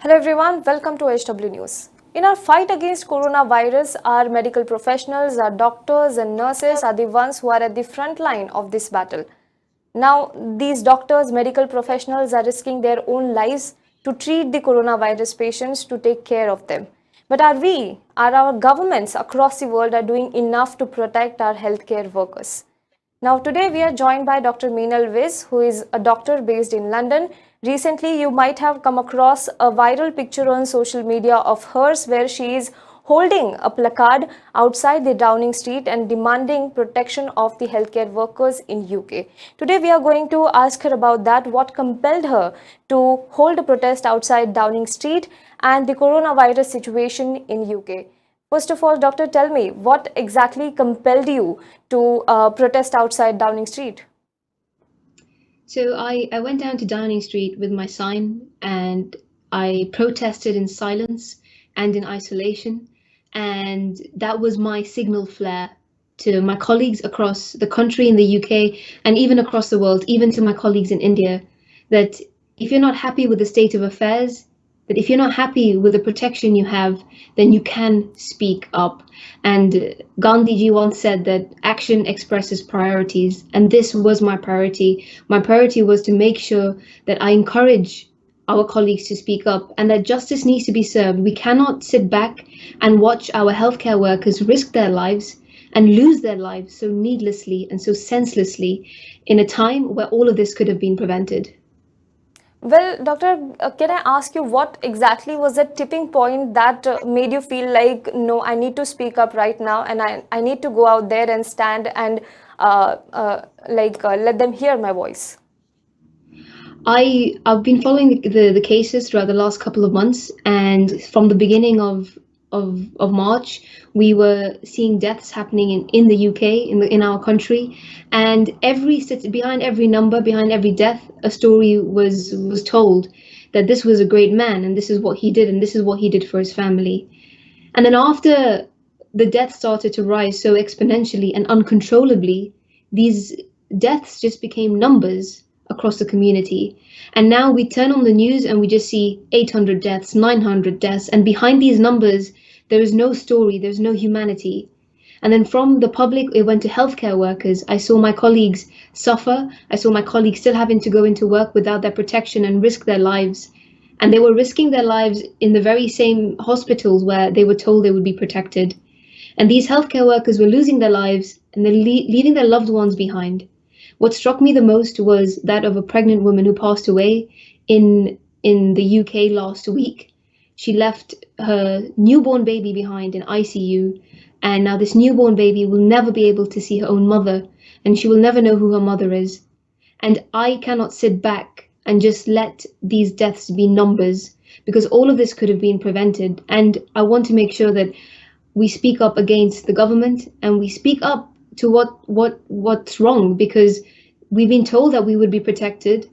Hello everyone, welcome to HW News. In our fight against coronavirus, our medical professionals, our doctors and nurses are the ones who are at the front line of this battle. Now, these doctors, medical professionals are risking their own lives to treat the coronavirus patients, to take care of them. But are our governments across the world are doing enough to protect our healthcare workers? Now, today we are joined by Dr. Meenal Viz, who is a doctor based in London. Recently, you might have come across a viral picture on social media of hers where she is holding a placard outside the Downing Street and demanding protection of the healthcare workers in UK. Today, we are going to ask her about that, what compelled her to hold a protest outside Downing Street and the coronavirus situation in UK. First of all, doctor, tell me, what exactly compelled you to protest outside Downing Street? So I went down to Downing Street with my sign and I protested in silence and in isolation. And that was my signal flare to my colleagues across the country in the UK and even across the world, even to my colleagues in India, that if you're not happy with the state of affairs, that if you're not happy with the protection you have, then you can speak up. And Gandhiji once said that action expresses priorities, and this was my priority. My priority was to make sure that I encourage our colleagues to speak up and that justice needs to be served. We cannot sit back and watch our healthcare workers risk their lives and lose their lives so needlessly and so senselessly in a time where all of this could have been prevented. Well, doctor, can I ask you what exactly was the tipping point that made you feel like, no, I need to speak up right now and I need to go out there and stand and let them hear my voice? I've been following the cases throughout the last couple of months, and from the beginning of March, we were seeing deaths happening in the UK, in our country, and behind every number, behind every death, a story was told that this was a great man and this is what he did and this is what he did for his family. And then after the deaths started to rise so exponentially and uncontrollably, these deaths just became numbers across the community. And now we turn on the news and we just see 800 deaths, 900 deaths, and behind these numbers, there is no story, there's no humanity. And then from the public, it went to healthcare workers. I saw my colleagues suffer. I saw my colleagues still having to go into work without their protection and risk their lives. And they were risking their lives in the very same hospitals where they were told they would be protected. And these healthcare workers were losing their lives and they're leaving their loved ones behind. What struck me the most was that of a pregnant woman who passed away in the UK last week. She left her newborn baby behind in ICU, and now this newborn baby will never be able to see her own mother, and she will never know who her mother is. And I cannot sit back and just let these deaths be numbers, because all of this could have been prevented. And I want to make sure that we speak up against the government and we speak up to what's wrong, because we've been told that we would be protected.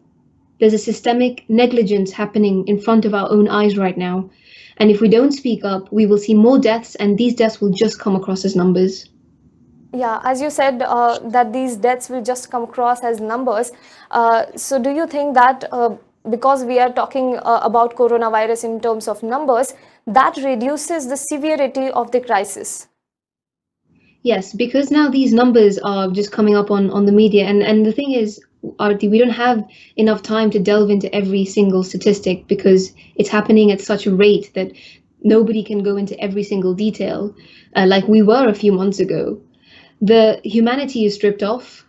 There's a systemic negligence happening in front of our own eyes right now. And if we don't speak up, we will see more deaths, and these deaths will just come across as numbers. Yeah, as you said, that these deaths will just come across as numbers. So do you think that because we are talking about coronavirus in terms of numbers, that reduces the severity of the crisis? Yes, because now these numbers are just coming up on the media. And the thing is, Arti, we don't have enough time to delve into every single statistic because it's happening at such a rate that nobody can go into every single detail like we were a few months ago. The humanity is stripped off.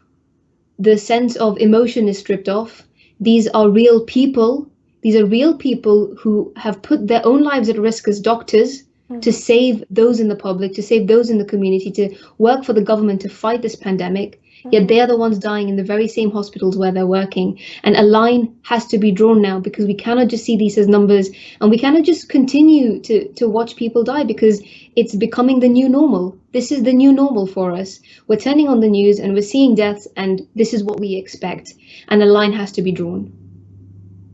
The sense of emotion is stripped off. These are real people. These are real people who have put their own lives at risk as doctors to save those in the public, to save those in the community, to work for the government to fight this pandemic. Yet they are the ones dying in the very same hospitals where they're working. And a line has to be drawn now, because we cannot just see these as numbers, and we cannot just continue to watch people die, because it's becoming the new normal. This is the new normal for us. We're turning on the news and we're seeing deaths, and this is what we expect. And a line has to be drawn.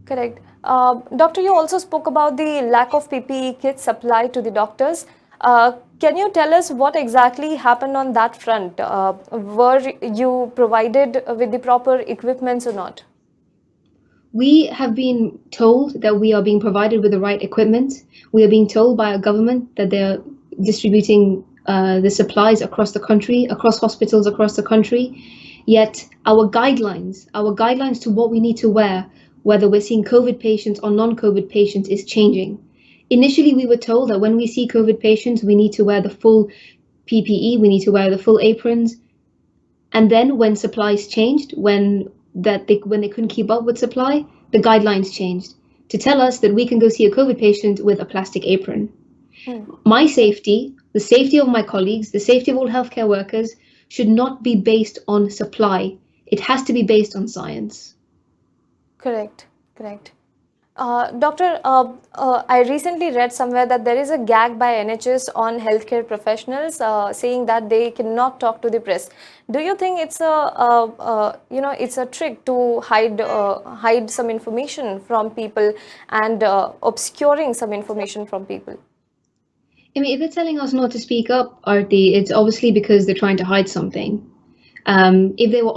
Correct. Doctor, you also spoke about the lack of PPE kits supplied to the doctors. Can you tell us what exactly happened on that front? Were you provided with the proper equipments or not? We have been told that we are being provided with the right equipment. We are being told by our government that they're distributing the supplies across the country, across hospitals across the country. Yet our guidelines to what we need to wear, whether we're seeing COVID patients or non-COVID patients, is changing. Initially, we were told that when we see COVID patients, we need to wear the full PPE, we need to wear the full aprons. And then when supplies changed, when they couldn't keep up with supply, the guidelines changed to tell us that we can go see a COVID patient with a plastic apron. My safety, the safety of my colleagues, the safety of all healthcare workers should not be based on supply. It has to be based on science. Correct, correct. Doctor, I recently read somewhere that there is a gag by NHS on healthcare professionals saying that they cannot talk to the press. Do you think it's it's a trick to hide some information from people and obscuring some information from people? I mean, if they're telling us not to speak up, Arti, it's obviously because they're trying to hide something. If they were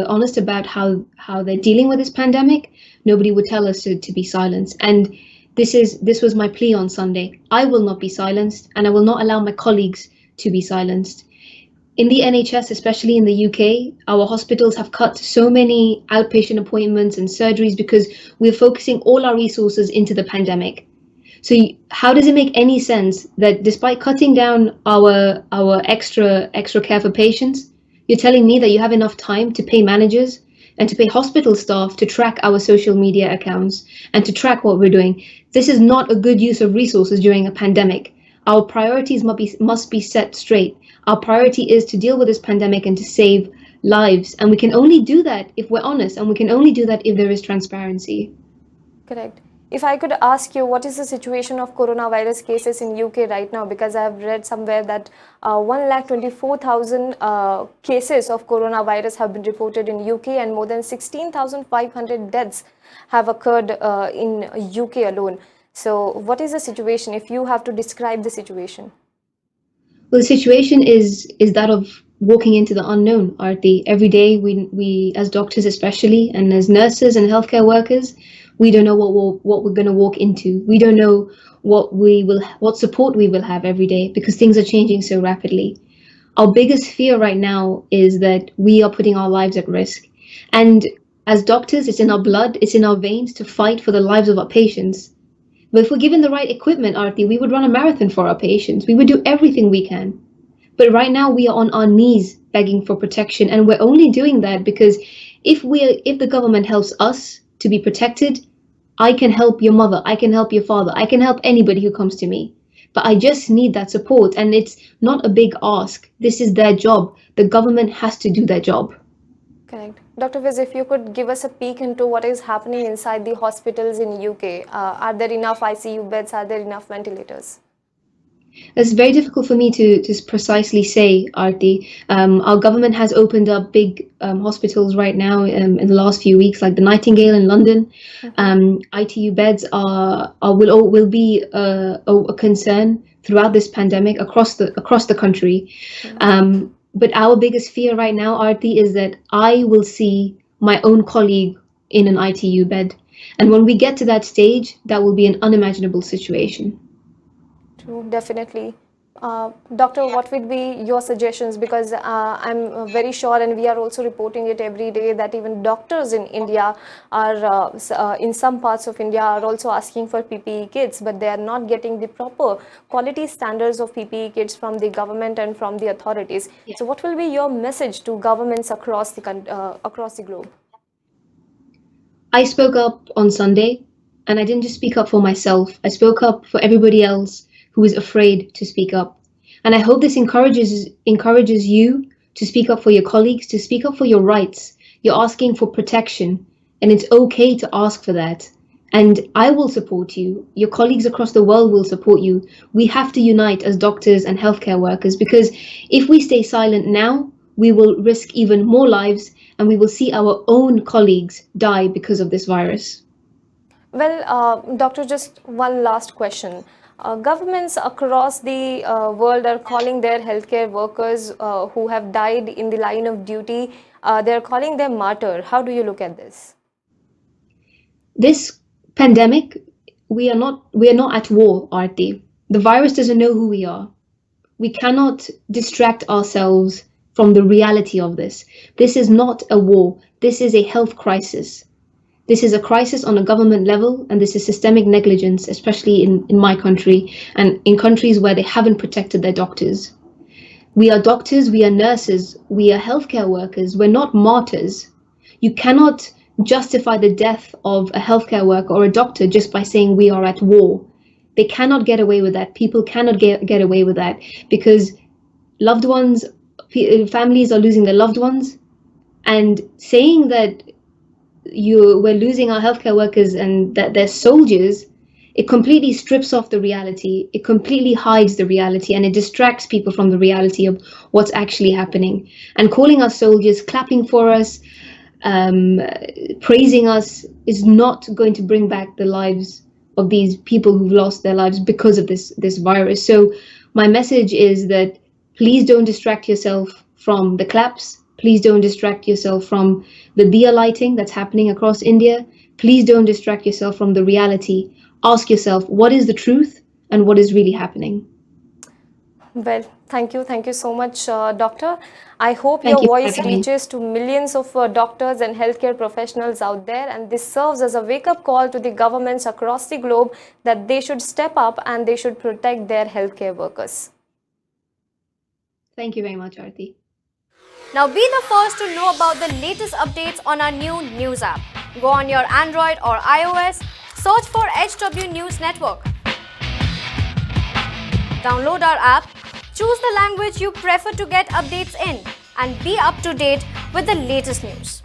honest about how they're dealing with this pandemic, nobody would tell us to be silenced. And this was my plea on Sunday. I will not be silenced, and I will not allow my colleagues to be silenced. In the NHS, especially in the UK, our hospitals have cut so many outpatient appointments and surgeries because we're focusing all our resources into the pandemic. So how does it make any sense that despite cutting down our extra care for patients, you're telling me that you have enough time to pay managers and to pay hospital staff to track our social media accounts and to track what we're doing? This is not a good use of resources during a pandemic. Our priorities must be set straight. Our priority is to deal with this pandemic and to save lives. And we can only do that if we're honest, and we can only do that if there is transparency. Correct. If I could ask you, what is the situation of coronavirus cases in UK right now? Because I have read somewhere that 1,24,000 cases of coronavirus have been reported in UK, and more than 16,500 deaths have occurred in UK alone. So what is the situation if you have to describe the situation? Well, the situation is that of walking into the unknown, Arti. Every day we as doctors especially, and as nurses and healthcare workers, we don't know what we're going to walk into. We don't know what support we will have every day because things are changing so rapidly. Our biggest fear right now is that we are putting our lives at risk. And as doctors, it's in our blood, it's in our veins to fight for the lives of our patients. But if we're given the right equipment, Arti, we would run a marathon for our patients. We would do everything we can. But right now we are on our knees begging for protection, and we're only doing that because if the government helps us to be protected, I can help your mother, I can help your father, I can help anybody who comes to me. But I just need that support, and it's not a big ask. This is their job. The government has to do their job. Correct. Dr. Viz, if you could give us a peek into what is happening inside the hospitals in UK. Are there enough ICU beds? Are there enough ventilators? It's very difficult for me to precisely say, Arti. Our government has opened up big hospitals right now in the last few weeks, like the Nightingale in London. ITU beds will be a concern throughout this pandemic across the country. But our biggest fear right now, Arti, is that I will see my own colleague in an ITU bed. And when we get to that stage, that will be an unimaginable situation. True, definitely. Doctor, what would be your suggestions? Because I'm very sure, and we are also reporting it every day, that even doctors in India are, in some parts of India, are also asking for PPE kits, but they are not getting the proper quality standards of PPE kits from the government and from the authorities. Yeah. So what will be your message to governments across the globe? I spoke up on Sunday, and I didn't just speak up for myself. I spoke up for everybody else who is afraid to speak up. And I hope this encourages you to speak up for your colleagues, to speak up for your rights. You're asking for protection, and it's okay to ask for that. And I will support you. Your colleagues across the world will support you. We have to unite as doctors and healthcare workers, because if we stay silent now, we will risk even more lives, and we will see our own colleagues die because of this virus. Well, Doctor, just one last question. Governments across the world are calling their healthcare workers who have died in the line of duty, they're calling them martyr. How do you look at this? This pandemic, we are not at war, Aarti. The virus doesn't know who we are. We cannot distract ourselves from the reality of this. This is not a war. This is a health crisis. This is a crisis on a government level, and this is systemic negligence, especially in my country and in countries where they haven't protected their doctors. We are doctors, we are nurses, we are healthcare workers. We're not martyrs. You cannot justify the death of a healthcare worker or a doctor just by saying we are at war. They cannot get away with that. People cannot get away with that, because loved ones, families are losing their loved ones, and saying that we're losing our healthcare workers and that they're soldiers, it completely strips off the reality. It completely hides the reality, and it distracts people from the reality of what's actually happening. And calling us soldiers, clapping for us, praising us is not going to bring back the lives of these people who've lost their lives because of this virus. So my message is that please don't distract yourself from the claps. Please don't distract yourself from the diya lighting that's happening across India. Please don't distract yourself from the reality. Ask yourself, what is the truth and what is really happening? Well, thank you so much, Doctor. I hope your voice reaches to millions of doctors and healthcare professionals out there, and this serves as a wake-up call to the governments across the globe that they should step up and they should protect their healthcare workers. Thank you very much, Aarti. Now be the first to know about the latest updates on our new news app. Go on your Android or iOS, search for HW News Network. Download our app, choose the language you prefer to get updates in, and be up to date with the latest news.